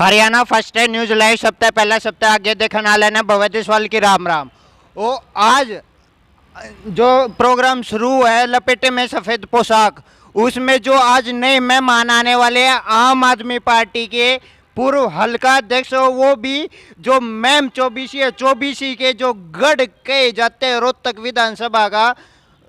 Haryana first है news live सप्ताह पहला सप्ताह आगे देखने वाले ने भगवती सवाल की राम राम। वो आज जो प्रोग्राम शुरू है लपेटे में सफेद पोशाक, उसमें जो आज नए मेहमान आने वाले हैं आम आदमी पार्टी के पूर्व हल्का अध्यक्ष, वो भी जो मैम चौबीसी है, चौबीसी के जो गढ़ कहे जाते हैं रोहतक विधानसभा का,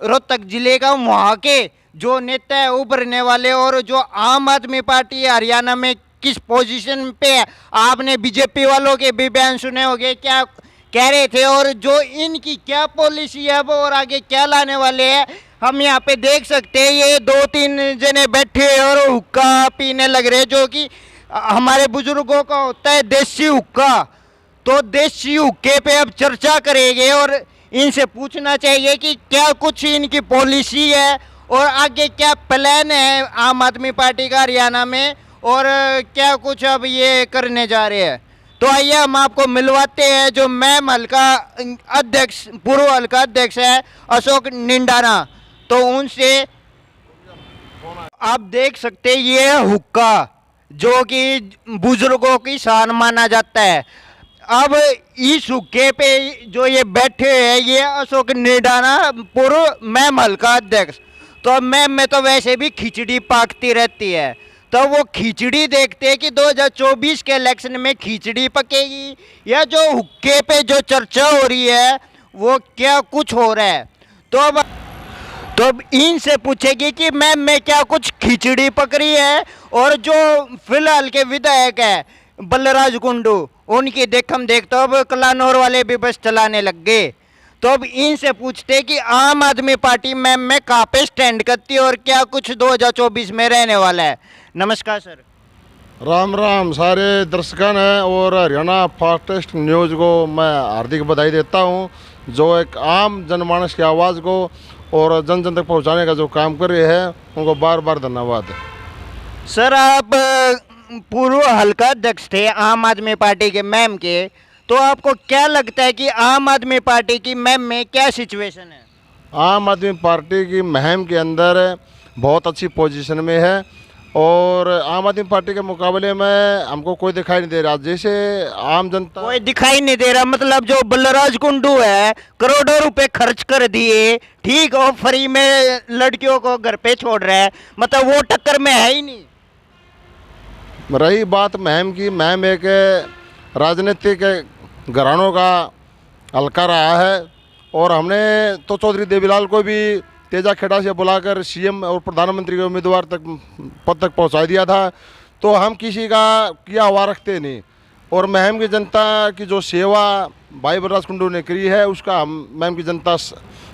रोहतक जिले का, वहाँ के जो नेता है उभरने वाले, और जो आम आदमी पार्टी है हरियाणा में किस पोजीशन पे है। आपने बीजेपी वालों के भी बयान सुने होंगे क्या कह रहे थे, और जो इनकी क्या पॉलिसी है वो और आगे क्या लाने वाले हैं हम यहाँ पे देख सकते हैं। ये 2-3 जने बैठे और हुक्का पीने लग रहे, जो कि हमारे बुजुर्गों का होता है देसी हुक्का। तो देसी हुक्के पे अब चर्चा करेंगे और इनसे पूछना चाहिए कि क्या कुछ इनकी पॉलिसी है और आगे क्या प्लान है आम आदमी पार्टी का हरियाणा में, और क्या कुछ अब ये करने जा रहे हैं। तो आइए हम आपको मिलवाते हैं जो मैम हल्का अध्यक्ष, पूर्व हल्का अध्यक्ष है अशोक निंडाना। तो उनसे आप देख सकते हैं ये हुक्का जो कि बुजुर्गों की शान माना जाता है। अब इस हुक्के पे जो ये बैठे हैं ये अशोक निंडाना पूर्व मैम हल्का अध्यक्ष। तो मैम में तो वैसे भी खिचड़ी पाकती रहती है, तो वो खिचड़ी देखते हैं कि 2024 के इलेक्शन में खिचड़ी पकेगी या जो हुक्के पे जो चर्चा हो रही है वो क्या कुछ हो रहा है। तो अब इनसे पूछेगी कि मैम में क्या कुछ खिचड़ी पक रही है, और जो फिलहाल के विधायक है बलराज कुंडू, उनकी देखम देख तो अब कलानौर वाले भी बस चलाने लग गए। तो अब इनसे पूछते कि आम आदमी पार्टी मैम में कहाँ पे स्टैंड करती है और क्या कुछ 2024 में रहने वाला है। नमस्कार सर। राम राम सारे दर्शकगण हैं और हरियाणा फास्टेस्ट न्यूज़ को मैं हार्दिक बधाई देता हूं, जो एक आम जनमानस की आवाज़ को और जन जन तक पहुंचाने का जो काम कर रहे हैं, उनको बार बार धन्यवाद। सर आप पूर्व हल्का अध्यक्ष थे आम आदमी पार्टी के मैम के, तो आपको क्या लगता है कि आम आदमी पार्टी की मैम में क्या सिचुएशन है? आम आदमी पार्टी की मुहिम के अंदर बहुत अच्छी पोजीशन में है और आम आदमी पार्टी के मुकाबले में हमको कोई दिखाई नहीं दे रहा। जैसे आम जनता कोई दिखाई नहीं दे रहा, मतलब जो बलराज कुंडू है करोड़ों रुपए खर्च कर दिए, ठीक, और फ्री में लड़कियों को घर पे छोड़ रहा है, मतलब वो टक्कर में है ही नहीं। रही बात मुहिम की, मुहिम एक राजनीतिक घरानों का हल्का रहा है और हमने तो चौधरी देवीलाल को भी तेजा खेड़ा से बुलाकर सीएम और प्रधानमंत्री के उम्मीदवार तक पद तक पहुंचा दिया था। तो हम किसी का किया हुआ रखते नहीं, और मुहिम की जनता की जो सेवा भाई बलराज कुंडू ने करी है उसका हम मुहिम की जनता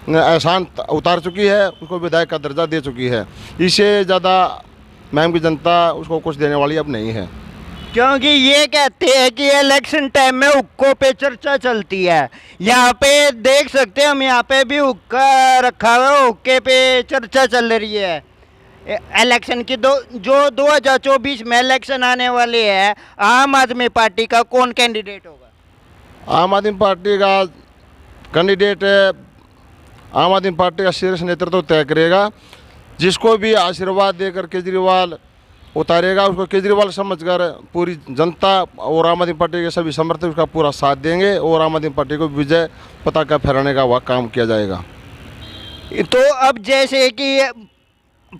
एहसान उतार चुकी है, उसको विधायक का दर्जा दे चुकी है। इससे ज़्यादा मुहिम की जनता उसको कुछ देने वाली अब नहीं है, क्योंकि ये कहते हैं कि इलेक्शन टाइम में हुक्कों पे चर्चा चलती है। यहाँ पे देख सकते हैं हम, यहाँ पे भी हुक्का रखा हुआ है, हुक्के पे चर्चा चल रही है इलेक्शन की। जो 2024 में इलेक्शन आने वाले हैं, आम आदमी पार्टी का कौन कैंडिडेट होगा? आम आदमी पार्टी का कैंडिडेट आम आदमी पार्टी का शीर्ष नेतृत्व तय करेगा। जिसको भी आशीर्वाद देकर केजरीवाल उतारेगा उसको केजरीवाल समझकर पूरी जनता और आम आदमी पार्टी के सभी समर्थक उसका पूरा साथ देंगे और आम आदमी पार्टी को विजय पताका फहराने का वह काम किया जाएगा। तो अब जैसे कि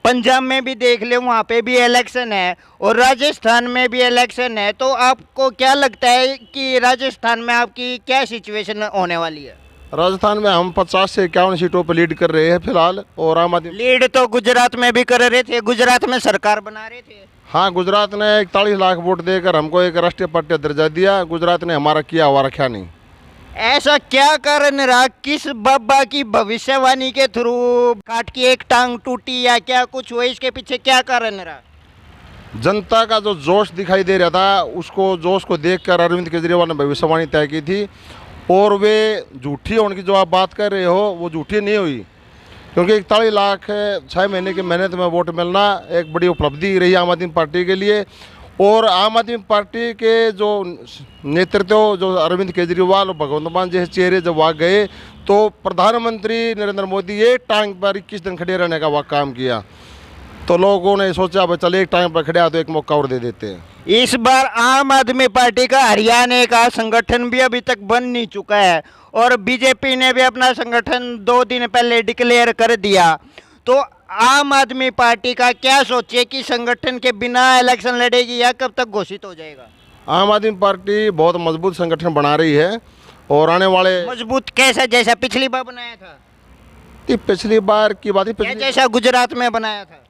पंजाब में भी देख ले, वहाँ पे भी इलेक्शन है और राजस्थान में भी इलेक्शन है, तो आपको क्या लगता है कि राजस्थान में आपकी क्या सिचुएशन होने वाली है? राजस्थान में हम 50 से 51 सीटों पर लीड कर रहे हैं फिलहाल, और आम आदमी लीड तो गुजरात में भी कर रहे थे, गुजरात में सरकार बना रहे थे। हाँ, गुजरात ने 41 लाख वोट देकर हमको एक राष्ट्रीय पार्टी का दर्जा दिया। गुजरात ने हमारा किया हुआ रखा नहीं। ऐसा क्या कारण रहा? किस बाबा की भविष्यवाणी के थ्रू काट की एक टांग टूटी या क्या कुछ हुआ? इसके पीछे क्या कारण रहा? जनता का जो जोश दिखाई दे रहा था, उसको जोश को देखकर अरविंद केजरीवाल ने भविष्यवाणी तय की थी, और वे झूठी होने की जो आप बात कर रहे हो वो झूठी नहीं हुई, क्योंकि 41 लाख 6 महीने की मेहनत में वोट मिलना एक बड़ी उपलब्धि रही आम आदमी पार्टी के लिए। और आम आदमी पार्टी के जो नेतृत्व, जो अरविंद केजरीवाल और भगवंत मान जैसे चेहरे जब वहाँ गए, तो प्रधानमंत्री नरेंद्र मोदी एक टांग पर 21 दिन खड़े रहने का वह काम किया। तो लोगों ने सोचा भाई चल एक टाइम पर खड़ा तो एक मौका और दे देते हैं। इस बार आम आदमी पार्टी का हरियाणा का संगठन भी अभी तक बन नहीं चुका है और बीजेपी ने भी अपना संगठन 2 दिन पहले डिक्लेयर कर दिया। तो आम आदमी पार्टी का क्या सोचे कि संगठन के बिना इलेक्शन लड़ेगी या कब तक घोषित हो जाएगा? आम आदमी पार्टी बहुत मजबूत संगठन बना रही है और आने वाले मजबूत कैसा, जैसा पिछली बार बनाया था? पिछली बार की बात ही जैसा गुजरात में बनाया था?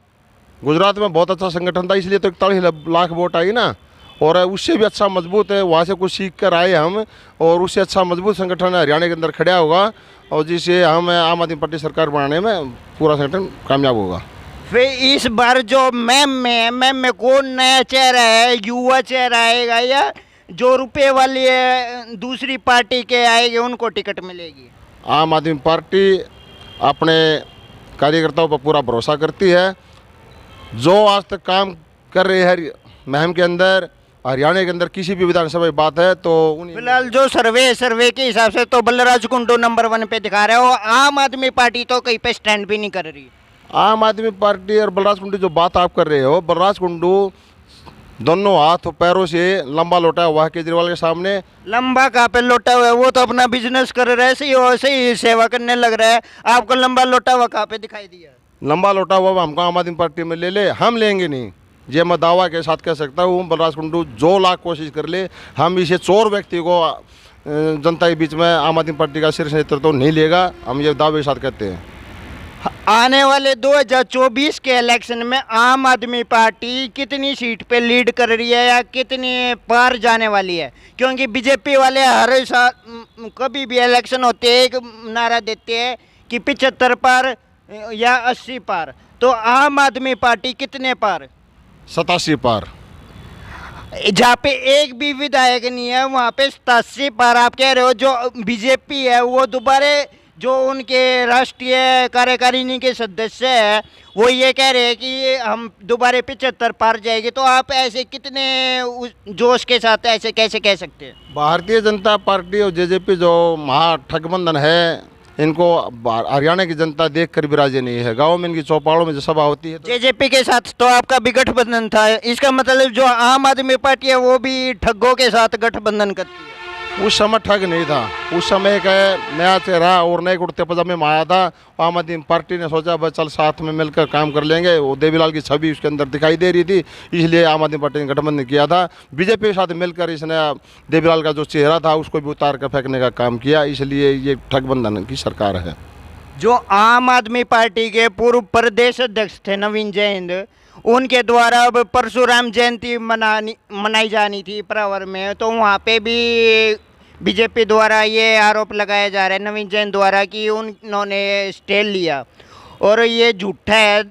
गुजरात में बहुत अच्छा संगठन था, इसलिए तो 41 लाख वोट आई ना, और उससे भी अच्छा मजबूत है। वहाँ से कुछ सीख कर आए हम और उससे अच्छा मजबूत संगठन हरियाणा के अंदर खड़ा होगा और जिससे हम आम आदमी पार्टी सरकार बनाने में पूरा संगठन कामयाब होगा। फिर इस बार जो मैम में कौन नया चेहरा है, युवा चेहरा आएगा या जो रुपए वाली दूसरी पार्टी के आएंगे उनको टिकट मिलेगी? आम आदमी पार्टी अपने कार्यकर्ताओं पर पूरा भरोसा करती है। जो आज तक काम कर रहे हैं महम के अंदर, हरियाणा के अंदर किसी भी विधानसभा की बात है तो फिलहाल जो सर्वे के हिसाब से तो बलराज कुंडू नंबर 1 पे दिखा रहे हो। आम आदमी पार्टी तो कहीं पे स्टैंड भी नहीं कर रही। आम आदमी पार्टी और बलराज कुंडू जो बात आप कर रहे हो, बलराज कुंडू दोनों हाथ पैरों से लंबा लौटा हुआ है केजरीवाल के सामने। लंबा कहाँ पे लोटा हुआ है? वो तो अपना बिजनेस कर रहे हैं, सही सेवा करने लग रहा है। आपको लंबा लोटा हुआ कहाँ पे दिखाई दिया? लंबा लौटा हुआ हमको आम आदमी पार्टी में ले हम लेंगे नहीं, ये मैं दावा के साथ कह सकता हूँ। बलराज कुंडू जो लाख कोशिश कर ले, हम इसे चोर व्यक्ति को जनता के बीच में आम आदमी पार्टी का शीर्ष नेतृत्व तो नहीं लेगा, हम ये दावे के साथ कहते हैं। आने वाले 2024 के इलेक्शन में आम आदमी पार्टी कितनी सीट पे लीड कर रही है या कितनी पार जाने वाली है? क्योंकि बीजेपी वाले हर साल कभी भी इलेक्शन होते हैं एक नारा देते हैं कि 75 पार या 80 पार। तो आम आदमी पार्टी कितने पार? 87 पार। जहाँ पे एक भी विधायक नहीं है वहाँ पे 87 पार आप कह रहे हो। जो बीजेपी है वो दोबारा, जो उनके राष्ट्रीय कार्यकारिणी के सदस्य है वो ये कह रहे हैं कि हम दोबारा 75 पार जाएंगे। तो आप ऐसे कितने जोश के साथ ऐसे कैसे कह सकते हैं? भारतीय जनता पार्टी और जेजेपी जो महाठगबंधन है, इनको हरियाणा की जनता देख कर भी राजी नहीं है। गाँव में इनकी चौपालों में जो सभा होती है जेजेपी के साथ तो आपका भी गठबंधन था, इसका मतलब जो आम आदमी पार्टी है वो भी ठग्गों के साथ गठबंधन करती है। उस समय ठग नहीं था, उस समय एक नया चेहरा और नए कुर्ते पजामे में आया था। आम आदमी पार्टी ने सोचा बस चल साथ में मिलकर काम कर लेंगे। वो देवीलाल की छवि उसके अंदर दिखाई दे रही थी, इसलिए आम आदमी पार्टी ने गठबंधन किया था। बीजेपी के साथ मिलकर इसने देवीलाल का जो चेहरा था उसको भी उतार कर फेंकने का काम किया, इसलिए ये ठगबंधन की सरकार है। जो आम आदमी पार्टी के पूर्व प्रदेश अध्यक्ष थे नवीन जैन, उनके द्वारा अब परशुराम जयंती मनाई जानी थी परावर में, तो वहाँ पे भी बीजेपी द्वारा ये आरोप लगाया जा रहा है नवीन जैन द्वारा कि उन्होंने स्टे लिया और ये झूठा है।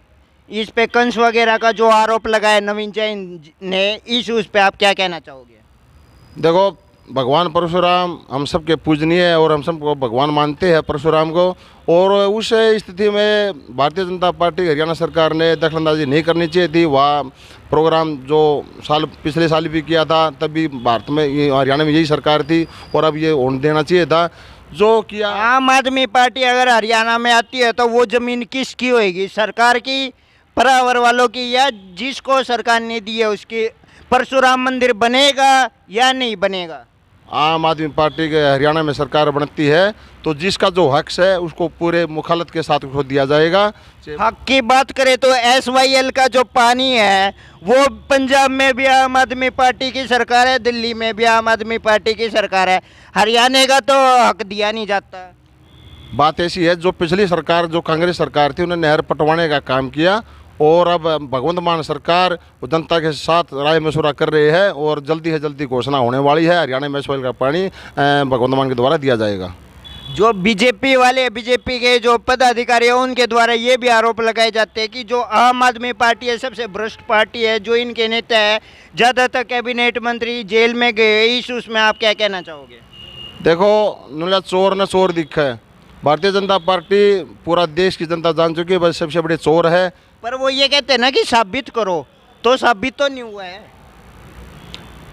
इस पे कंस वगैरह का जो आरोप लगाया नवीन जैन ने, इस उस पे आप क्या कहना चाहोगे? देखो, भगवान परशुराम हम सब के पूजनीय है और हम सबको भगवान मानते हैं परशुराम को, और उस स्थिति में भारतीय जनता पार्टी हरियाणा सरकार ने दखलंदाजी नहीं करनी चाहिए थी। वह प्रोग्राम जो पिछले साल भी किया था तब भी भारत में हरियाणा में यही सरकार थी और अब ये होने देना चाहिए था जो किया। आम आदमी पार्टी अगर हरियाणा में आती है तो वो ज़मीन किसकी होगी? सरकार की, परावर वालों की, या जिसको सरकार ने दी है उसकी? परशुराम मंदिर बनेगा या नहीं बनेगा? आम आदमी पार्टी के हरियाणा में सरकार बनती है तो जिसका जो हक है उसको पूरे मुखालत के साथ उसको दिया जाएगा। हक की बात करें तो SYL का जो पानी है वो पंजाब में भी आम आदमी पार्टी की सरकार है, दिल्ली में भी आम आदमी पार्टी की सरकार है, हरियाणा का तो हक दिया नहीं जाता। बात ऐसी है, जो पिछली सरकार जो कांग्रेस सरकार थी उन्होंने नहर पटवाने का काम किया और अब भगवंत मान सरकार जनता के साथ राय मशुरा कर रहे हैं और जल्दी से जल्दी घोषणा होने वाली है। हरियाणा में SYL का पानी भगवंत मान के द्वारा दिया जाएगा। जो बीजेपी के जो पदाधिकारी हैं उनके द्वारा ये भी आरोप लगाए जाते हैं कि जो आम आदमी पार्टी है सबसे भ्रष्ट पार्टी है, जो इनके नेता है ज़्यादातर कैबिनेट मंत्री जेल में गए। इस उसमें आप क्या कहना चाहोगे? देखो, नुला चोर न चोर दिखा है। भारतीय जनता पार्टी पूरा देश की जनता जान चुकी है बस सबसे बड़े चोर है। पर वो ये कहते हैं ना कि साबित करो, तो साबित तो नहीं हुआ है।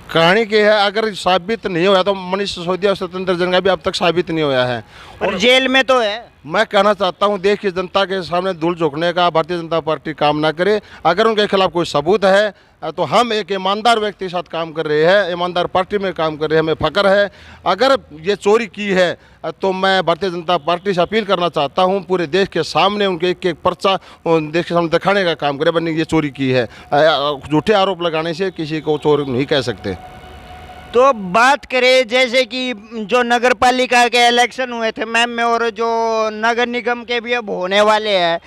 कहानी की है, अगर साबित नहीं हुआ तो मनीष सिसोदिया और सत्येंद्र जैन का भी अब तक साबित नहीं हुआ है और जेल में तो है। मैं कहना चाहता हूं, देश की जनता के सामने धूल झोंकने का भारतीय जनता पार्टी काम ना करे। अगर उनके खिलाफ कोई सबूत है तो हम एक ईमानदार व्यक्ति के साथ काम कर रहे हैं, ईमानदार पार्टी में काम कर रहे हैं, हमें फ़ख्र है। अगर ये चोरी की है तो मैं भारतीय जनता पार्टी से अपील करना चाहता हूं, पूरे देश के सामने उनके एक एक पर्चा देश के सामने दिखाने का काम करे, बनी ये चोरी की है। झूठे आरोप लगाने से किसी को चोर नहीं कह सकते। तो बात करें जैसे कि जो नगर पालिका के इलेक्शन हुए थे मैम में, और जो नगर निगम के भी अब होने वाले हैं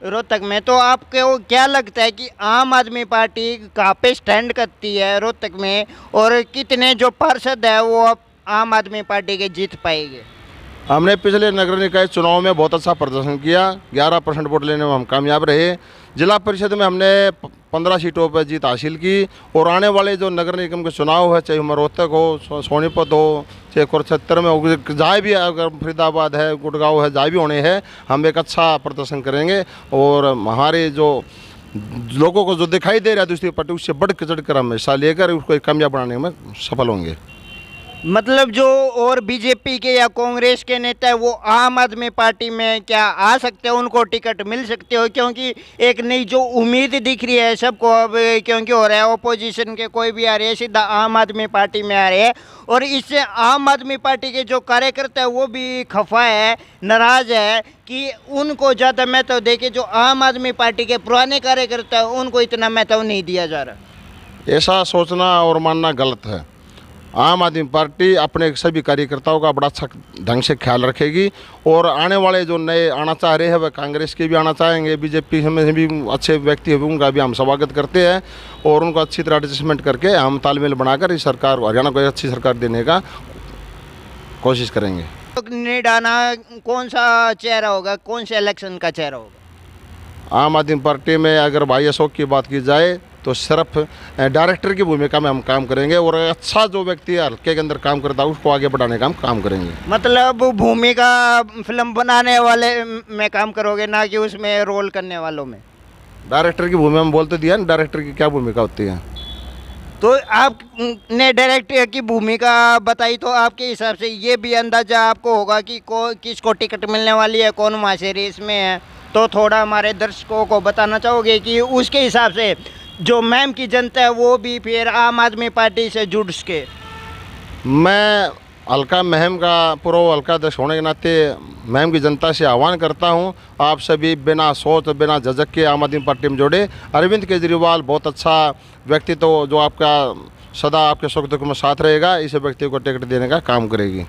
रोहतक में, तो आपको क्या लगता है कि आम आदमी पार्टी कहाँ पे स्टैंड करती है रोहतक में, और कितने जो पार्षद है वो अब आम आदमी पार्टी के जीत पाएंगे? हमने पिछले नगर निकाय चुनाव में बहुत अच्छा प्रदर्शन किया, 11% वोट लेने में हम कामयाब रहे। जिला परिषद में हमने 15 सीटों पर जीत हासिल की, और आने वाले जो नगर निगम के चुनाव है, चाहे रोहतक हो, सोनीपत हो, चाहे कुरुक्षेत्र में हो, जहाँ भी, अगर फरीदाबाद है, गुड़गांव है, जहाँ भी होने हैं, हम एक अच्छा प्रदर्शन करेंगे। और हमारे जो लोगों को जो दिखाई दे रहा है दूसरी पार्टी, उससे बढ़ चढ़ कर हम हिस्सा लेकर उसको कामयाब बनाने में सफल होंगे। मतलब जो और बीजेपी के या कांग्रेस के नेता है वो आम आदमी पार्टी में क्या आ सकते हैं, उनको टिकट मिल सकते हो? क्योंकि एक नई जो उम्मीद दिख रही है सबको अब, क्योंकि हो रहा है ऑपोजिशन के कोई भी आ रहे हैं सीधा आम आदमी पार्टी में आ रहे हैं, और इससे आम आदमी पार्टी के जो कार्यकर्ता है वो भी खफा है, नाराज है कि उनको ज़्यादा महत्व दे के जो आम आदमी पार्टी के पुराने कार्यकर्ता है उनको इतना महत्व नहीं दिया जा रहा। ऐसा सोचना और मानना गलत है। आम आदमी पार्टी अपने सभी कार्यकर्ताओं का बड़ा अच्छा ढंग से ख्याल रखेगी, और आने वाले जो नए आना चाह रहे हैं वह कांग्रेस के भी आना चाहेंगे, बीजेपी में भी अच्छे व्यक्ति हैं उनका भी हम स्वागत करते हैं, और उनको अच्छी तरह एडजस्टमेंट करके हम तालमेल बनाकर इस सरकार, हरियाणा को अच्छी सरकार देने का कोशिश करेंगे। निडाना कौन सा चेहरा होगा, कौन से इलेक्शन का चेहरा होगा? आम आदमी पार्टी में अगर भाई अशोक की बात की जाए तो सिर्फ डायरेक्टर की भूमिका में हम काम करेंगे, और अच्छा जो व्यक्ति हल्के के अंदर काम करता है उसको आगे बढ़ाने का हम काम करेंगे। मतलब भूमिका फिल्म बनाने वाले में काम करोगे, ना कि उसमें रोल करने वालों में? डायरेक्टर की भूमिका में बोल तो दिया ना, डायरेक्टर की क्या भूमिका होती है। तो आपने डायरेक्टर की भूमिका बताई, तो आपके हिसाब से ये भी अंदाजा आपको होगा कि किसको टिकट मिलने वाली है, कौन वहाँ से रेस में है, तो थोड़ा हमारे दर्शकों को बताना चाहोगे कि उसके हिसाब से जो मैम की जनता है वो भी फिर आम आदमी पार्टी से जुड़ सके? मैं हल्का महम का पूर्व हल्का अध्यक्ष होने के नाते महम की जनता से आह्वान करता हूं, आप सभी बिना सोच बिना झिझक के आम आदमी पार्टी में जोड़े। अरविंद केजरीवाल बहुत अच्छा व्यक्ति, तो जो आपका सदा आपके सुख दुख में साथ रहेगा, इस व्यक्ति को टिकट देने का काम करेगी।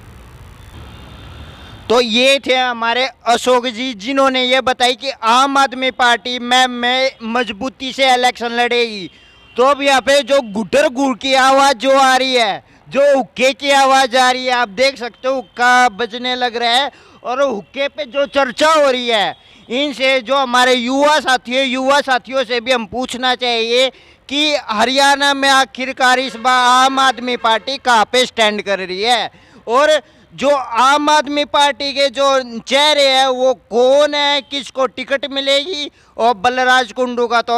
तो ये थे हमारे अशोक जी, जिन्होंने ये बताई कि आम आदमी पार्टी में मजबूती से इलेक्शन लड़ेगी। तो अब यहाँ पे जो गुटर गुड़ की आवाज़ जो आ रही है, जो हुक्के की आवाज़ आ रही है, आप देख सकते हो हुक्का बजने लग रहा है, और हुक्के पे जो चर्चा हो रही है, इनसे जो हमारे युवा साथियों से भी हम पूछना चाहिए कि हरियाणा में आखिरकार इस बार आम आदमी पार्टी कहाँ पे स्टैंड कर रही है, और जो आम आदमी पार्टी के जो चेहरे हैं वो कौन है, किसको टिकट मिलेगी। और बलराज कुंडू का तो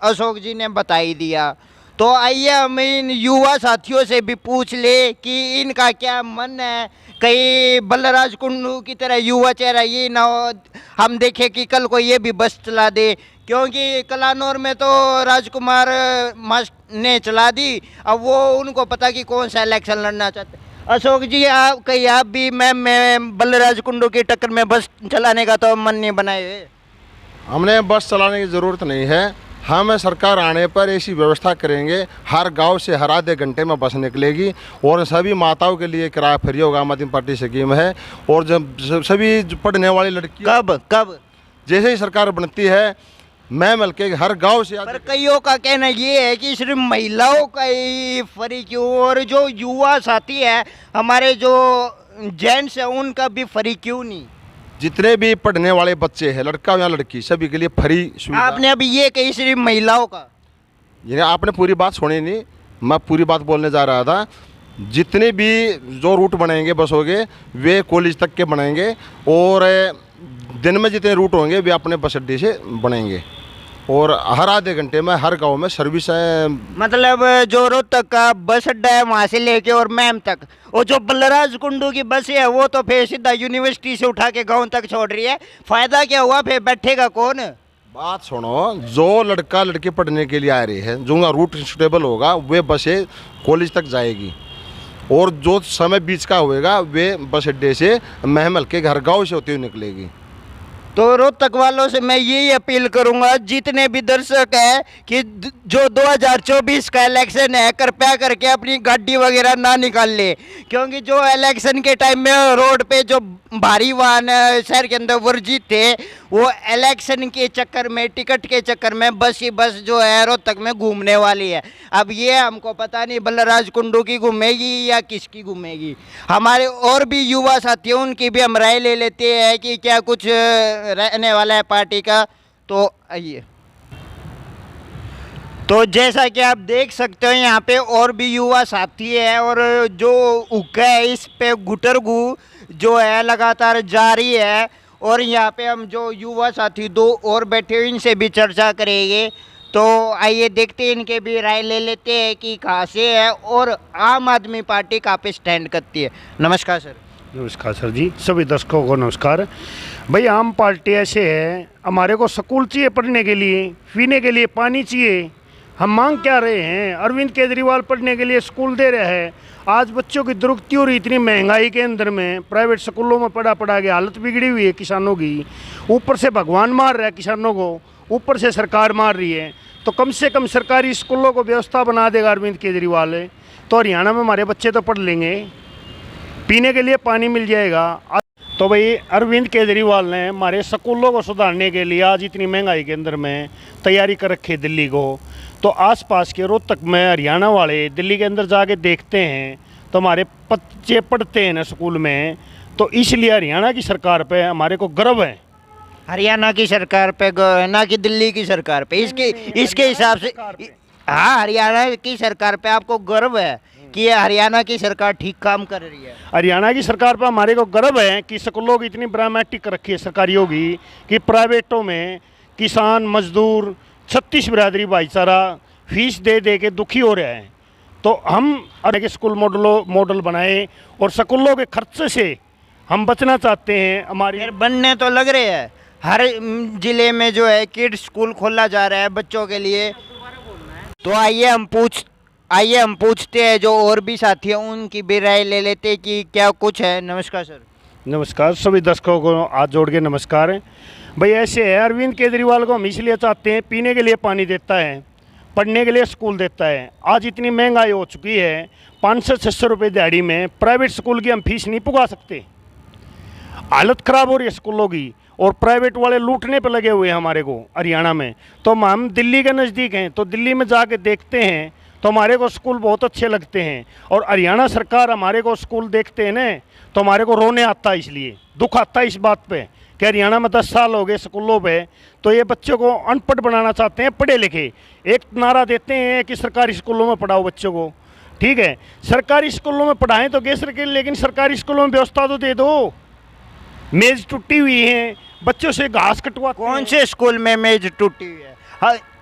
अशोक जी ने बता ही दिया। तो आइए हम इन युवा साथियों से भी पूछ ले कि इनका क्या मन है, कहीं बलराज कुंडू की तरह युवा चेहरा ये ना हो हम देखें कि कल को ये भी बस चला दे, क्योंकि कलानौर में तो राजकुमार मास्टर ने चला दी, अब वो उनको पता कि कौन सा इलेक्शन लड़ना चाहते। अशोक जी, आप कहीं आप भी मैम में बलराज कुंडू की टक्कर में बस चलाने का तो मन नहीं बनाए हुए? हमने बस चलाने की ज़रूरत नहीं है, हम सरकार आने पर ऐसी व्यवस्था करेंगे, हर गांव से हर आधे घंटे में बस निकलेगी, और सभी माताओं के लिए किराया फ्री होगा। आम आदमी पार्टी स्कीम है, और जब सभी पढ़ने वाली लड़की कब जैसे ही सरकार बनती है, मैं मिलके हर गांव से। पर कईयों का कहना ये है कि सिर्फ महिलाओं का ही फ्री क्यों, और जो युवा साथी है हमारे जो जेंट्स है उनका भी फ्री क्यों नहीं? जितने भी पढ़ने वाले बच्चे हैं, लड़का या लड़की, सभी के लिए फ्री सुविधा। आपने अभी ये कही सिर्फ महिलाओं का, ये आपने पूरी बात सुनी नहीं, मैं पूरी बात बोलने जा रहा था। जितने भी जो रूट बनेंगे बसों के, वे कॉलेज तक के बनेंगे, और दिन में जितने रूट होंगे वे अपने बस अड्डे से बनेंगे। और हर आधे घंटे में हर गांव में सर्विस है। मतलब जो रोहतक का बस अड्डा है वहाँ से लेके और मैम तक, और जो बलराज कुंडू की बस है वो तो फिर सीधा यूनिवर्सिटी से उठा के गांव तक छोड़ रही है। फायदा क्या हुआ, फिर बैठेगा कौन? बात सुनो, जो लड़का लड़की पढ़ने के लिए आ रही है, जो उनका रूट सुटेबल होगा वे बसें कॉलेज तक जाएगी, और जो समय बीच का होएगा वे बस अड्डे से महमल के घर गाँव से होती हुई निकलेगी। तो रोहतक वालों से मैं यही अपील करूंगा, जितने भी दर्शक हैं, कि जो 2024 का इलेक्शन है कृपया करके अपनी गाड़ी वगैरह ना निकाल ले, क्योंकि जो इलेक्शन के टाइम में रोड पे जो भारी वाहन शहर के अंदर वर्जित थे, वो इलेक्शन के चक्कर में, टिकट के चक्कर में बस ही बस जो है रोहतक में घूमने वाली है। अब ये हमको पता नहीं बलराज कुंडू की घूमेगी या किसकी घूमेगी। हमारे और भी युवा साथी हैं, उनकी भी हम राय ले लेते हैं कि क्या कुछ रहने वाला है पार्टी का। तो आइए, तो जैसा कि आप देख सकते हो यहाँ पे और भी युवा साथी है, और जो हुक्का है इस पे गुटरगु जो है लगातार जारी है, और यहाँ पे हम जो युवा साथी दो और बैठे हुए इनसे भी चर्चा करेंगे। तो आइए देखते हैं, इनके भी राय ले लेते हैं कि कहाँ से है और आम आदमी पार्टी कहाँ पे स्टैंड करती है। नमस्कार सर। नमस्कार सर जी, सभी दर्शकों को नमस्कार। भाई आम पार्टी ऐसे है, हमारे को स्कूल चाहिए पढ़ने के लिए, पीने के लिए पानी चाहिए। हम मांग क्या रहे हैं? अरविंद केजरीवाल पढ़ने के लिए स्कूल दे रहे हैं। आज बच्चों की दुरुक्ति हो रही, इतनी महंगाई के अंदर में प्राइवेट स्कूलों में पढ़ा के हालत बिगड़ी हुई है किसानों की। ऊपर से भगवान मार रहा है किसानों को, ऊपर से सरकार मार रही है। तो कम से कम सरकारी स्कूलों को व्यवस्था बना देगा अरविंद केजरीवाल, तो हरियाणा में हमारे बच्चे तो पढ़ लेंगे, पीने के लिए पानी मिल जाएगा। तो भाई अरविंद केजरीवाल ने हमारे स्कूलों को सुधारने के लिए आज इतनी महंगाई के अंदर में तैयारी कर रखी है दिल्ली को। तो आसपास के रोहतक में हरियाणा वाले दिल्ली के अंदर जाके देखते हैं तो हमारे बच्चे पढ़ते हैं ना स्कूल में, तो इसलिए हरियाणा की सरकार पे हमारे को गर्व है। हरियाणा की सरकार पे ना कि दिल्ली की सरकार पे, इसके हिसाब से हाँ, हरियाणा की सरकार पे आपको गर्व है कि ये हरियाणा की सरकार ठीक काम कर रही है। हरियाणा की सरकार पर हमारे को गर्व है कि स्कूलों की इतनी ड्रामेटिक रखी है सरकारियों की, कि प्राइवेटों में किसान मजदूर 36 बिरादरी भाईचारा फीस दे दे के दुखी हो रहे हैं। तो हम के स्कूल मॉडल बनाए और स्कूलों के खर्चे से हम बचना चाहते हैं। हमारी बनने तो लग रहे हैं, हर जिले में जो है किड्स स्कूल खोला जा रहा है बच्चों के लिए। तो आइए हम पूछते हैं जो और भी साथी हैं, उनकी भी राय ले लेते हैं कि क्या कुछ है। नमस्कार सर। नमस्कार, सभी दर्शकों को हाथ जोड़ के नमस्कार है। भाई ऐसे है, अरविंद केजरीवाल को हम इसलिए चाहते हैं, पीने के लिए पानी देता है, पढ़ने के लिए स्कूल देता है। आज इतनी महंगाई हो चुकी है, 500-600 रुपये दिहाड़ी में प्राइवेट स्कूल की हम फीस नहीं पुगा सकते। हालत ख़राब हो रही है स्कूलों की, और प्राइवेट वाले लूटने पे लगे हुए हैं हमारे को हरियाणा में। तो हम दिल्ली के नज़दीक हैं, तो दिल्ली में जाके देखते हैं तो हमारे को स्कूल बहुत अच्छे लगते हैं। और हरियाणा सरकार हमारे को स्कूल देखते हैं ना, तो हमारे को रोने आता है, इसलिए दुख आता है इस बात पे कि हरियाणा में 10 साल हो गए स्कूलों पे, तो ये बच्चों को अनपढ़ बनाना चाहते हैं, पढ़े लिखे। एक नारा देते हैं कि सरकारी स्कूलों में पढ़ाओ बच्चों को, ठीक है, सरकारी स्कूलों में पढ़ाएं तो गैस रखे, लेकिन सरकारी स्कूलों में व्यवस्था तो दे दो। मेज़ टूटी हुई है, बच्चों से घास कटवा। कौन से स्कूल में मेज टूटी हुई है?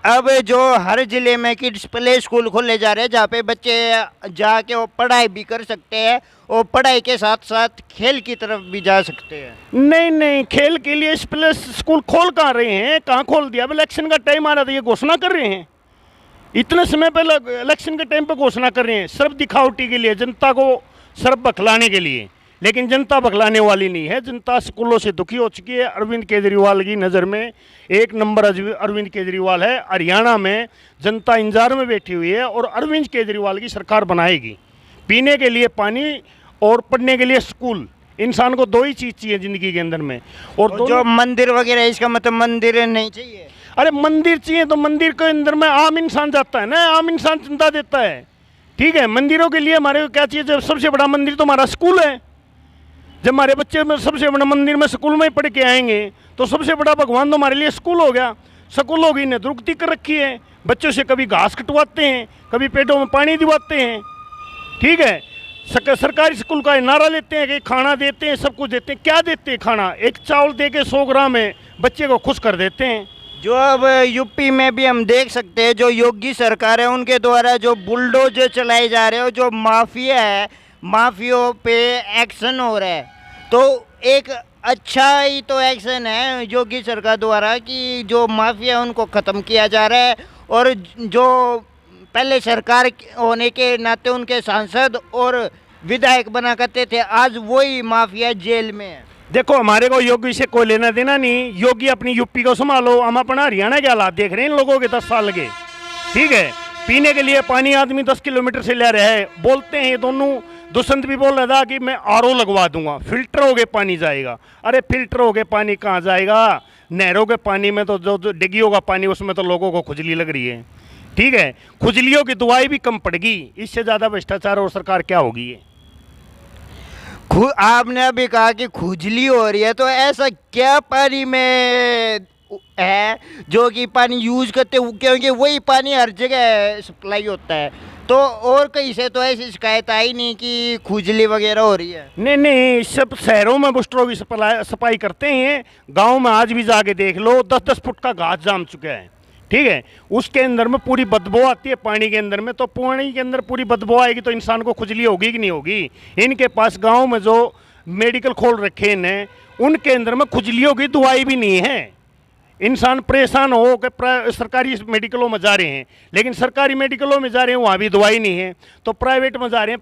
अब जो हर जिले में किड्स प्ले स्कूल खोले जा रहे हैं, जहाँ पे बच्चे जाके वो पढ़ाई भी कर सकते हैं और पढ़ाई के साथ साथ खेल की तरफ भी जा सकते हैं। नहीं, खेल के लिए प्ले स्कूल खोल कहाँ रहे हैं? कहाँ खोल दिया? अब इलेक्शन का टाइम आ रहा था, ये घोषणा कर रहे हैं, इतने समय पहले इलेक्शन के टाइम पे घोषणा कर रहे हैं, सिर्फ दिखावटी के लिए, जनता को सिर्फ बखलाने के लिए। लेकिन जनता बखलाने वाली नहीं है, जनता स्कूलों से दुखी हो चुकी है। अरविंद केजरीवाल की नज़र में एक नंबर अरविंद केजरीवाल है। हरियाणा में जनता इंतजार में बैठी हुई है और अरविंद केजरीवाल की सरकार बनाएगी। पीने के लिए पानी और पढ़ने के लिए स्कूल, इंसान को दो ही चीज़ चाहिए ज़िंदगी के अंदर में। और जो मंदिर वगैरह, इसका मतलब मंदिर नहीं चाहिए? अरे मंदिर चाहिए तो मंदिर के अंदर में आम इंसान जाता है ना, आम इंसान चंदा देता है, ठीक है। मंदिरों के लिए हमारे को क्या चाहिए? जब सबसे बड़ा मंदिर तो हमारा स्कूल है। जब हमारे बच्चे में सबसे बड़ा मंदिर में स्कूल में ही पढ़ के आएंगे तो सबसे बड़ा भगवान तो हमारे लिए स्कूल हो गया। स्कूलों की ने दुरुक्ति कर रखी है, बच्चों से कभी घास कटवाते हैं, कभी पेटों में पानी दिवाते हैं, ठीक है। सरकारी स्कूल का नारा लेते हैं कि खाना देते हैं, सब कुछ देते हैं। क्या देते हैं खाना? एक चावल दे के 100 ग्राम में बच्चे को खुश कर देते हैं। जो अब यूपी में भी हम देख सकते हैं, जो योगी सरकार है उनके द्वारा जो बुलडोजर चलाए जा रहे हो, जो माफिया है, माफियों पे एक्शन हो रहा है, तो एक अच्छा ही तो एक्शन है योगी सरकार द्वारा कि जो माफिया उनको ख़त्म किया जा रहा है, और जो पहले सरकार होने के नाते उनके सांसद और विधायक बना करते थे, आज वही माफिया जेल में है। देखो हमारे को योगी से कोई लेना देना नहीं, योगी अपनी यूपी को संभालो, हम अपना हरियाणा के हालात देख रहे हैं इन लोगों के 10 साल के। ठीक है, पीने के लिए पानी आदमी 10 किलोमीटर से ले रहा है, बोलते हैं ये दोनों, दुष्यंत भी बोल रहा था कि मैं आरओ लगवा दूंगा, फिल्टर हो गए पानी जाएगा। अरे फिल्टर हो गए पानी कहाँ जाएगा, नहरों के पानी में तो जो डिग्गियों का पानी उसमें तो लोगों को खुजली लग रही है। ठीक है, खुजलियों की दवाई भी कम पड़ेगी, इससे ज़्यादा भ्रष्टाचार और सरकार क्या होगी ये। आपने अभी कहा कि खुजली हो रही है, तो ऐसा क्या पानी में है जो कि पानी यूज करते, क्योंकि वही पानी हर जगह सप्लाई होता है, तो और कहीं से तो ऐसी शिकायत आई नहीं कि खुजली वगैरह हो रही है। नहीं, सब शहरों में बुस्टरों की सफाई करते हैं, गांव में आज भी जाके देख लो 10-10 फुट का घास जाम चुका है। ठीक है, उसके अंदर में पूरी बदबू आती है पानी के अंदर में, तो पानी के अंदर पूरी बदबू आएगी तो इंसान को खुजली होगी कि नहीं होगी। इनके पास गांव में जो मेडिकल खोल रखे हैं उनके अंदर में खुजलियों की दवाई भी नहीं है। इंसान परेशान हो के सरकारी मेडिकलों में जा रहे हैं, लेकिन सरकारी मेडिकलों में जा रहे हैं वहाँ भी दवाई नहीं है, तो प्राइवेट में जा रहे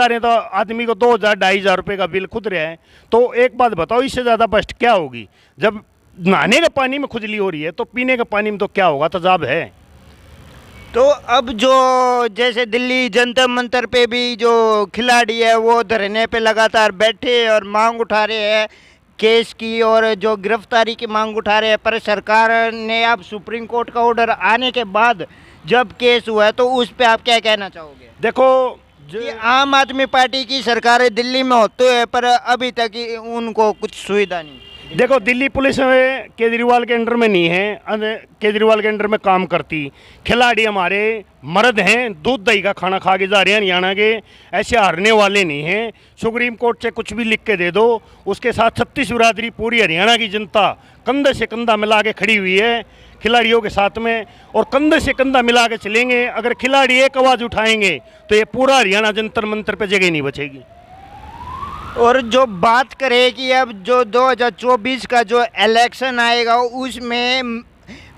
हैं, तो आदमी को 2,000-2,500 रुपये का बिल खुद रहा है। तो एक बात बताओ, इससे ज़्यादा बेस्ट क्या होगी? जब नहाने के पानी में खुजली हो रही है तो पीने के पानी में तो क्या होगा, तजाब है। तो अब जो जैसे दिल्ली जंतर मंतर पे भी जो खिलाड़ी है वो धरने पे लगातार बैठे और मांग उठा रहे हैं केस की, और जो गिरफ्तारी की मांग उठा रहे हैं, पर सरकार ने अब सुप्रीम कोर्ट का ऑर्डर आने के बाद जब केस हुआ है, तो उस पर आप क्या कहना चाहोगे? देखो ये आम आदमी पार्टी की सरकार दिल्ली में होते हुए पर अभी तक उनको कुछ सुविधा नहीं। देखो दिल्ली पुलिस में केजरीवाल के अंडर में नहीं है, केजरीवाल के अंडर में काम करती। खिलाड़ी हमारे मर्द हैं, दूध दही का खाना खा के जा रहे हैं हरियाणा के, ऐसे हारने वाले नहीं हैं। सुप्रीम कोर्ट से कुछ भी लिख के दे दो, उसके साथ 36 बिरादरी पूरी हरियाणा की जनता कंधे से कंधा मिला के खड़ी हुई है खिलाड़ियों के साथ में, और कंधे से कंधा मिला के चलेंगे। अगर खिलाड़ी एक आवाज़ उठाएंगे तो ये पूरा हरियाणा जंतर मंतर पर जगह नहीं बचेगी। और जो बात करें कि अब जो 2024 का जो इलेक्शन आएगा उसमें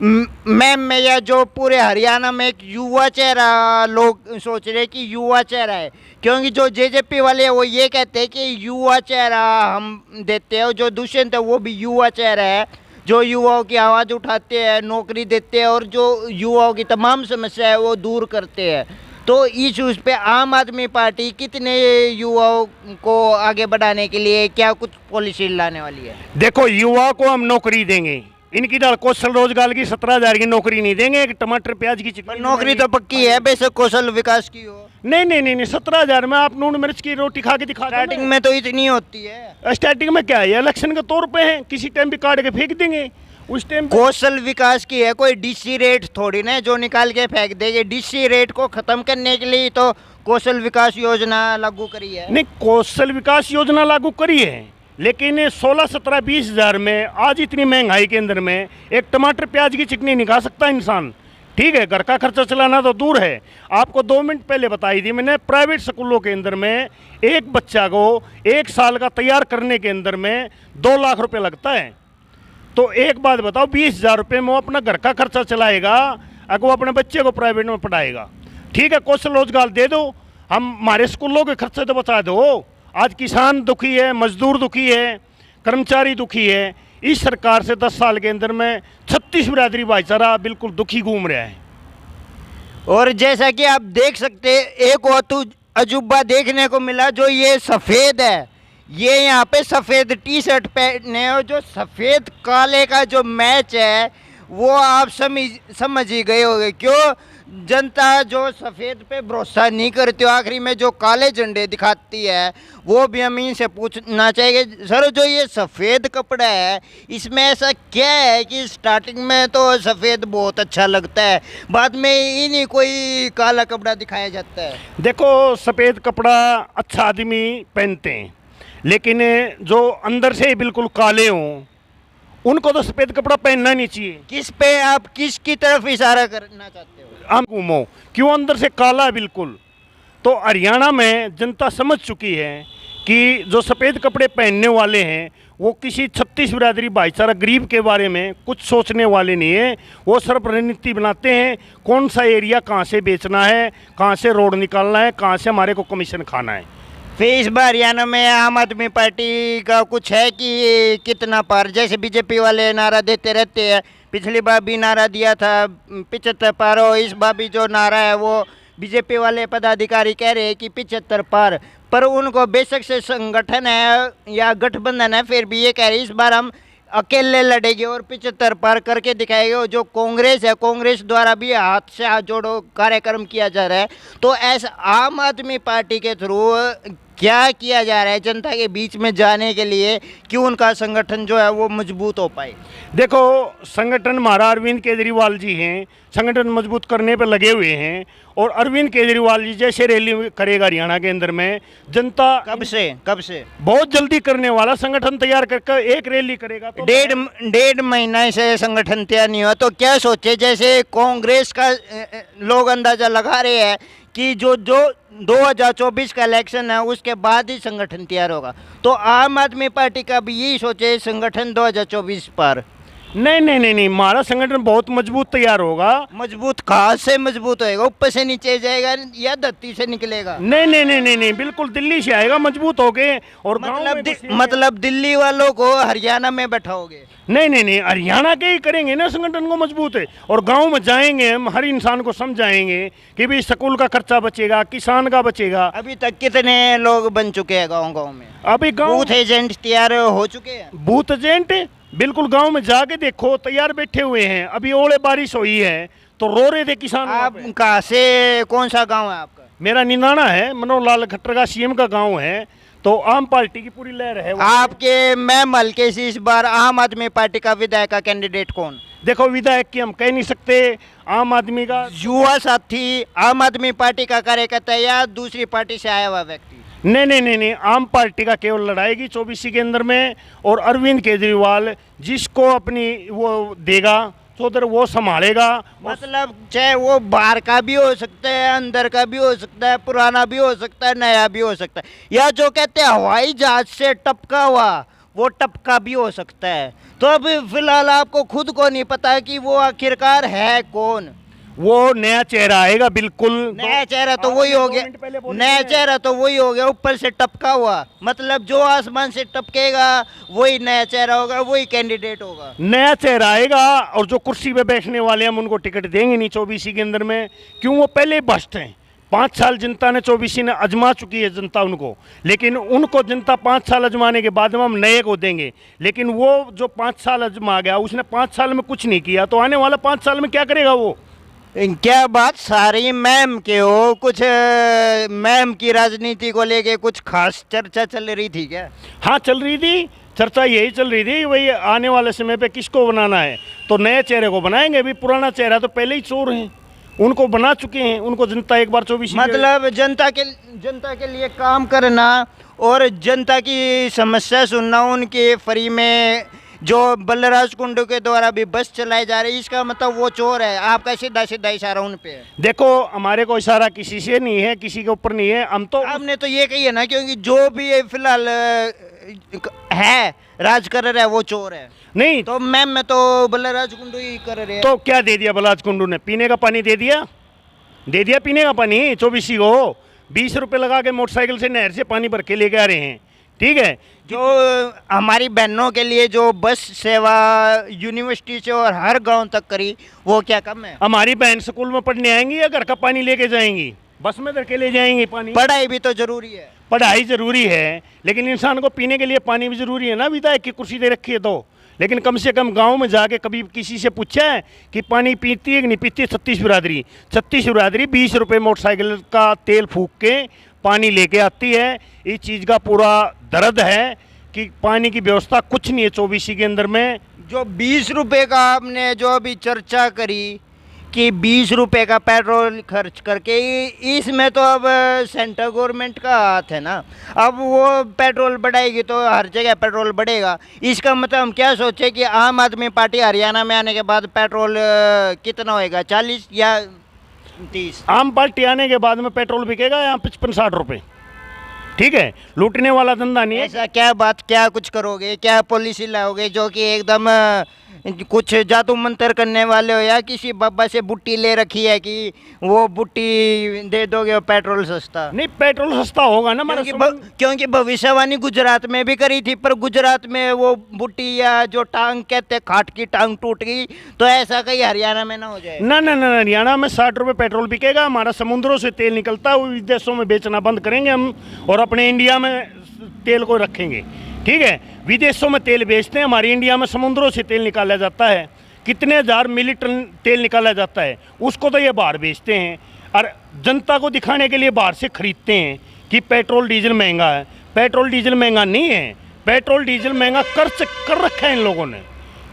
मैम या जो पूरे हरियाणा में एक युवा चेहरा लोग सोच रहे हैं कि युवा चेहरा है, क्योंकि जो जेजेपी वाले हैं वो ये कहते हैं कि युवा चेहरा हम देते हैं, और जो दुष्यंत है वो भी युवा चेहरा है जो युवाओं की आवाज़ उठाते हैं, नौकरी देते हैं और जो युवाओं की तमाम समस्या है वो दूर करते हैं। तो इस उस पे आम आदमी पार्टी कितने युवाओं को आगे बढ़ाने के लिए क्या कुछ पॉलिसी लाने वाली है? देखो युवा को हम नौकरी देंगे, इनकी दाल कौशल रोजगार की 17,000 की नौकरी नहीं देंगे, एक टमाटर प्याज की चिकनी नौकरी तो पक्की है, बेशक कौशल विकास की हो। नहीं 17,000 में आप नून मिर्च की रोटी खा के दिखा। स्टार्टिंग में तो इतनी होती है। स्टार्टिंग में क्या है, इलेक्शन के तौर पे है, किसी टाइम भी काट के फेंक देंगे उस टाइम। कौशल विकास की है, कोई डीसी रेट थोड़ी ना जो निकाल के फेंक देंगे। डीसी रेट को खत्म करने के लिए तो कौशल विकास योजना लागू करी है। नहीं, कौशल विकास योजना लागू करी है, लेकिन 16, 17, 20 हज़ार में आज इतनी महंगाई के अंदर में एक टमाटर प्याज की चिकनी नहीं खा सकता इंसान। ठीक है, घर का खर्चा चलाना तो दूर है। आपको 2 मिनट पहले बताई थी मैंने, प्राइवेट स्कूलों के अंदर में एक बच्चा को 1 साल का तैयार करने के अंदर में 2 लाख रुपये लगता है। तो एक बात बताओ, 20,000 रुपये में वो अपना घर का खर्चा चलाएगा, अगर वो अपने बच्चे को प्राइवेट में पढ़ाएगा। ठीक है, कौशल रोजगार दे दो, हम हमारे स्कूलों के खर्चे तो बचा दो। आज किसान दुखी है, मजदूर दुखी है, कर्मचारी दुखी है। इस सरकार से 10 साल के अंदर में 36 बिरादरी भाईचारा बिल्कुल दुखी घूम रहा है। और जैसा कि आप देख सकते हैं, एक और अजूबा देखने को मिला, जो ये सफ़ेद है, ये यहाँ पे सफ़ेद टी शर्ट पहने, और जो सफ़ेद काले का जो मैच है वो आप समझ ही गए होंगे क्यों। जनता जो सफ़ेद पे भरोसा नहीं करती, आखिरी में जो काले झंडे दिखाती है, वो भी हम इनसे पूछना चाहिए, सर जो ये सफ़ेद कपड़ा है इसमें ऐसा क्या है कि स्टार्टिंग में तो सफ़ेद बहुत अच्छा लगता है, बाद में इन्हीं कोई काला कपड़ा दिखाया जाता है। देखो सफ़ेद कपड़ा अच्छा आदमी पहनते हैं, लेकिन जो अंदर से बिल्कुल काले हों उनको तो सफ़ेद कपड़ा पहनना नहीं चाहिए। किस पे आप किसकी तरफ इशारा करना चाहते हो? हम घूमो क्यों अंदर से काला है बिल्कुल। तो हरियाणा में जनता समझ चुकी है कि जो सफ़ेद कपड़े पहनने वाले हैं वो किसी छत्तीस बिरादरी भाईचारा गरीब के बारे में कुछ सोचने वाले नहीं है। वो सिर्फ रणनीति बनाते हैं, कौन सा एरिया कहाँ से बेचना है, कहाँ से रोड निकालना है, कहाँ से हमारे को कमीशन खाना है। फिर इस बार हरियाणा में आम आदमी पार्टी का कुछ है कि कितना पार, जैसे बीजेपी वाले नारा देते रहते हैं, पिछली बार भी नारा दिया था 75 पार, और इस बार भी जो नारा है वो बीजेपी वाले पदाधिकारी कह रहे हैं कि 75 पार, पर उनको बेशक से संगठन है या गठबंधन है, फिर भी ये कह रहे हैं इस बार हम अकेले लड़ेंगे और 75 पार करके दिखाएंगे। और जो कांग्रेस है, कांग्रेस द्वारा भी हाथ से हाथ जोड़ो कार्यक्रम किया जा रहा है, तो ऐसा आम आदमी पार्टी के थ्रू क्या किया जा रहा है जनता के बीच में जाने के लिए कि उनका संगठन जो है वो मजबूत हो पाए? देखो, संगठन हमारा अरविंद केजरीवाल जी हैं, संगठन मजबूत करने पर लगे हुए हैं। और अरविंद केजरीवाल जी जैसे रैली करेगा हरियाणा के अंदर में, जनता कब से बहुत जल्दी करने वाला संगठन तैयार करके एक रैली करेगा। तो डेढ़ महीना से संगठन तैयार नहीं हुआ, तो क्या सोचे, जैसे कांग्रेस का लोग अंदाजा लगा रहे हैं कि जो 2024 का इलेक्शन है उसके बाद ही संगठन तैयार होगा, तो आम आदमी पार्टी का भी यही सोचे संगठन 2024 पर? नहीं, हमारा संगठन बहुत मजबूत तैयार होगा। मजबूत कहाँ से मजबूत होएगा? ऊपर से नीचे जाएगा या धरती से निकलेगा? नहीं, बिल्कुल दिल्ली से आएगा मजबूत होके। और मतलब दिल्ली वालों को हरियाणा में बैठाओगे? नहीं, हरियाणा के ही करेंगे ना संगठन को मजबूत है। और गांव में जाएंगे, हम हर इंसान को समझाएंगे कि भाई स्कूल का खर्चा बचेगा, किसान का बचेगा। अभी तक कितने लोग बन चुके हैं गाँव में? अभी बूथ एजेंट तैयार हो चुके हैं? बूथ एजेंट बिल्कुल गांव में जाके देखो तैयार बैठे हुए हैं। अभी ओले बारिश हुई है तो रो रहे थे किसान। आप कहाँ से, कौन सा गांव है आपका? मेरा निनाना है, मनोहर लाल खट्टर का सीएम का गांव है। तो आम पार्टी की पूरी लहर है। आपके मैम हल्के से इस बार आम आदमी पार्टी का विधायक का कैंडिडेट कौन? देखो, विधायक की हम कह नहीं सकते, आम आदमी का युवा साथी, आम आदमी पार्टी का कार्यकर्ता या दूसरी पार्टी से आया हुआ व्यक्ति? नहीं, आम पार्टी का केवल लड़ाएगी 24 के अंदर में। और अरविंद केजरीवाल जिसको अपनी वो देगा तो उधर वो संभालेगा। मतलब चाहे वो बाहर का भी हो सकता है, अंदर का भी हो सकता है, पुराना भी हो सकता है, नया भी हो सकता है, या जो कहते हैं हवाई जहाज से टपका हुआ वो टपका भी हो सकता है। तो अभी फिलहाल आपको खुद को नहीं पता कि वो आखिरकार है कौन? वो नया चेहरा आएगा बिल्कुल। नया चेहरा तो वही हो गया, नया चेहरा तो वही हो गया, ऊपर से टपका हुआ। मतलब जो आसमान से टपकेगा वही नया चेहरा होगा, वही कैंडिडेट होगा। नया चेहरा आएगा। और जो कुर्सी पे बैठने वाले हम उनको टिकट देंगे नहीं 24 के अंदर में, क्यों? वो पहले भ्रष्ट हैं। 5 साल जनता ने 24 ने अजमा चुकी है जनता उनको, लेकिन उनको जनता 5 साल अजमाने के बाद में हम नए को देंगे। लेकिन वो जो 5 साल अजमा गया उसने 5 साल में कुछ नहीं किया, तो आने वाला 5 साल में क्या करेगा वो? क्या बात सारी मैम के हो? कुछ मैम की राजनीति को लेके कुछ खास चर्चा चल रही थी क्या? हाँ, चल रही थी चर्चा, यही चल रही थी वही आने वाले समय पे किसको बनाना है, तो नए चेहरे को बनाएंगे। अभी पुराना चेहरा तो पहले ही चोर हैं, उनको बना चुके हैं। उनको जनता एक बार 24 मतलब जनता के लिए काम करना और जनता की समस्या सुनना, उनके फ्री में जो बलराज कुंडू के द्वारा भी बस चलाई जा रही है, इसका मतलब वो चोर है। आपका सीधा इशारा उन पे है? देखो, हमारे को इशारा किसी से नहीं है, किसी के ऊपर नहीं है। हम तो आपने तो ये कही है ना, क्योंकि जो भी फिलहाल है राज कर रहा है वो चोर है। नहीं तो मैम मैं तो बलराज कुंडू ही कर रहे हैं। तो क्या दे दिया बलराज कुंडू ने? पीने का पानी दे दिया पीने का पानी 24 को। 20 रुपये लगा के मोटरसाइकिल से नहर से पानी भर के लेके आ रहे हैं। ठीक है, जो हमारी बहनों के लिए जो बस सेवा यूनिवर्सिटी से और हर गांव तक करी, वो क्या कम है? हमारी बहन स्कूल में पढ़ने आएंगी या घर का पानी लेके जाएंगी? बस में धर के ले जाएंगी पानी। पढ़ाई भी तो जरूरी है। पढ़ाई जरूरी है, लेकिन इंसान को पीने के लिए पानी भी जरूरी है ना। विधायक की कुर्सी दे रखी है तो, लेकिन कम से कम गांव में जाके कभी किसी से पूछा है कि पानी पीती है कि नहीं पीती? 36 बिरादरी 20 रुपये मोटरसाइकिल का तेल फूक के पानी लेके आती है। इस चीज़ का पूरा दर्द है कि पानी की व्यवस्था कुछ नहीं है 24 के अंदर में। जो 20 रुपये का आपने जो अभी चर्चा करी कि 20 रुपए का पेट्रोल खर्च करके इसमें तो अब सेंट्रल गवर्नमेंट का हाथ है ना। अब वो पेट्रोल बढ़ाएगी तो हर जगह पेट्रोल बढ़ेगा। इसका मतलब हम क्या सोचे कि आम आदमी पार्टी हरियाणा में आने के बाद पेट्रोल कितना होएगा, 40 या 30? आम पार्टी आने के बाद में पेट्रोल बिकेगा यहाँ 55-60 रुपये। ठीक है, लूटने वाला धंधा नहीं है। ऐसा क्या कुछ करोगे, क्या पॉलिसी लाओगे जो कि एकदम कुछ जादू मंत्र करने वाले हो, या किसी बाबा से बुट्टी ले रखी है कि वो बुट्टी दे दोगे और पेट्रोल सस्ता? नहीं, पेट्रोल सस्ता होगा ना क्योंकि भविष्यवाणी गुजरात में भी करी थी, पर गुजरात में वो बुट्टी या जो टांग कहते खाट की टांग टूट गई, तो ऐसा कहीं हरियाणा में ना हो जाए? ना ना ना, हरियाणा में 60 रुपये पेट्रोल बिकेगा। हमारा समुद्रों से तेल निकलता है, वो विदेशों में बेचना बंद करेंगे हम और अपने इंडिया में तेल को रखेंगे। ठीक है, विदेशों में तेल बेचते हैं, हमारे इंडिया में समुद्रों से तेल निकाला जाता है, कितने हज़ार मिली टन तेल निकाला जाता है, उसको तो ये बाहर बेचते हैं और जनता को दिखाने के लिए बाहर से खरीदते हैं कि पेट्रोल डीजल महंगा है। पेट्रोल डीजल महंगा नहीं है, पेट्रोल डीजल महंगा कर रखा है इन लोगों ने।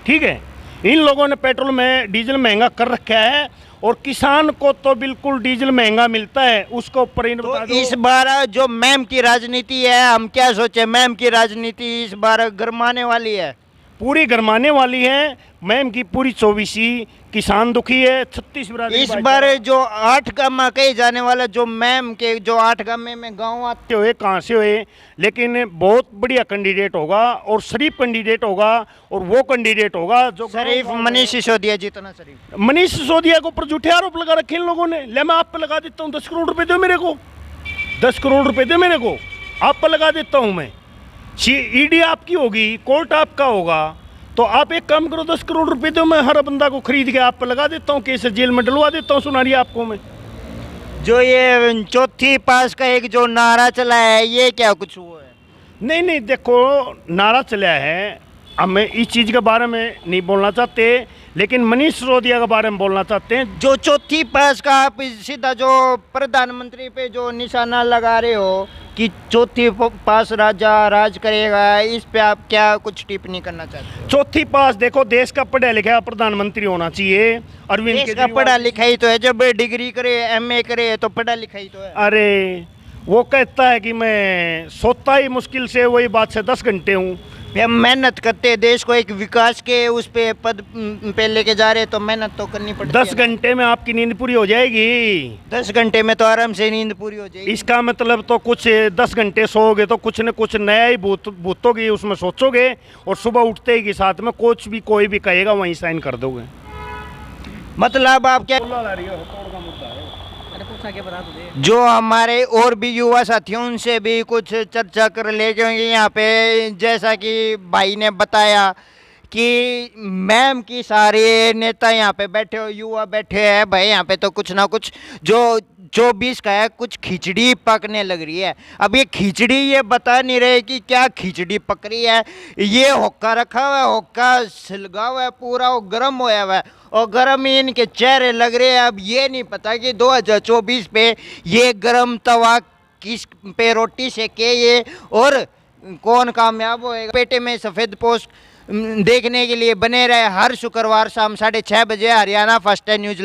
ठीक है, इन लोगों ने पेट्रोल में डीजल महंगा कर रखा है और किसान को तो बिल्कुल डीजल महंगा मिलता है। उसको ऊपर तो इस बार जो मैम की राजनीति है, हम क्या सोचे, मैम की राजनीति इस बार गरमाने वाली है, पूरी गरमाने वाली है। मैम की पूरी 24 किसान दुखी है, 36 बिरादरी। इस बार जो 8 गामा कहे जाने वाला जो मैम के जो 8 गामे में गाँव आते हुए कहाँ से हुए, लेकिन बहुत बढ़िया कैंडिडेट होगा और शरीफ कैंडिडेट होगा और वो कैंडिडेट होगा जो शरीफ मनीष सिसोदिया जितना शरीफ। मनीष सिसोदिया को ऊपर झूठे आरोप लगा रखे इन लोगों ने। ले मैं आप पे लगा देता हूँ 10 करोड़ रुपए दो मेरे को, 10 करोड़ रुपए दो मेरे को, आप पे लगा देता हूँ मैं। ईडी आपकी होगी, कोर्ट आपका होगा, तो आप एक काम करो 10 करोड़ रुपए दो, मैं हर बंदा को खरीद के आप पे लगा देता हूँ, केस जेल में डलवा देता हूँ, सुना रही आपको मैं। जो ये चौथी पास का एक जो नारा चला है, ये क्या कुछ हुआ है? नहीं नहीं, देखो नारा चला है, हम इस चीज़ के बारे में नहीं बोलना चाहते, लेकिन मनीष सिसोदिया के बारे में बोलना चाहते हैं। जो चौथी पास का आप सीधा जो प्रधानमंत्री पे जो निशाना लगा रहे हो कि चौथी पास राजा राज करेगा, इस पे आप क्या कुछ टिप्पणी करना चाहते हो? चौथी पास देखो, देश का पढ़ा लिखा प्रधानमंत्री होना चाहिए। अरविंद देश का पढ़ा लिखा ही तो है, जब डिग्री करे MA करे तो पढ़ा लिखा ही तो है। अरे वो कहता है कि मैं सोता ही मुश्किल से वही बात से 10 घंटे हूँ। हम मेहनत करते हैं, देश को एक विकास के उस पे पद पे लेके जा रहे हैं, तो मेहनत तो करनी पड़ती है। 10 घंटे में आपकी नींद पूरी हो जाएगी। 10 घंटे में तो आराम से नींद पूरी हो जाएगी। इसका मतलब तो कुछ 10 घंटे सोओगे तो कुछ न कुछ नया ही भूतोगे, उसमें सोचोगे और सुबह उठते ही के साथ में कुछ भी कोई भी कहेगा वहीं साइन कर दोगे। मतलब आप क्या जो हमारे और भी युवा साथियों उनसे भी कुछ चर्चा कर ले, क्योंकि यहाँ पे जैसा कि भाई ने बताया कि मैम की सारे नेता यहाँ पे बैठे हो, युवा बैठे हैं भाई, यहाँ पे तो कुछ ना कुछ जो 24 का है, कुछ खिचड़ी पकने लग रही है। अब ये खिचड़ी ये बता नहीं रहे कि क्या खिचड़ी पक रही है। ये हुक्का रखा हुआ है, हुक्का सिलगा हुआ है, पूरा वो गर्म होया हुआ है और गर्म ही इनके चेहरे लग रहे हैं। अब ये नहीं पता कि 2024 पे ये गर्म तवा किस पे रोटी सेके ये और कौन कामयाब होएगा। पेटे में सफ़ेद पोस्ट देखने के लिए बने रहे हर शुक्रवार शाम 6:30 बजे हरियाणा फर्स्ट न्यूज।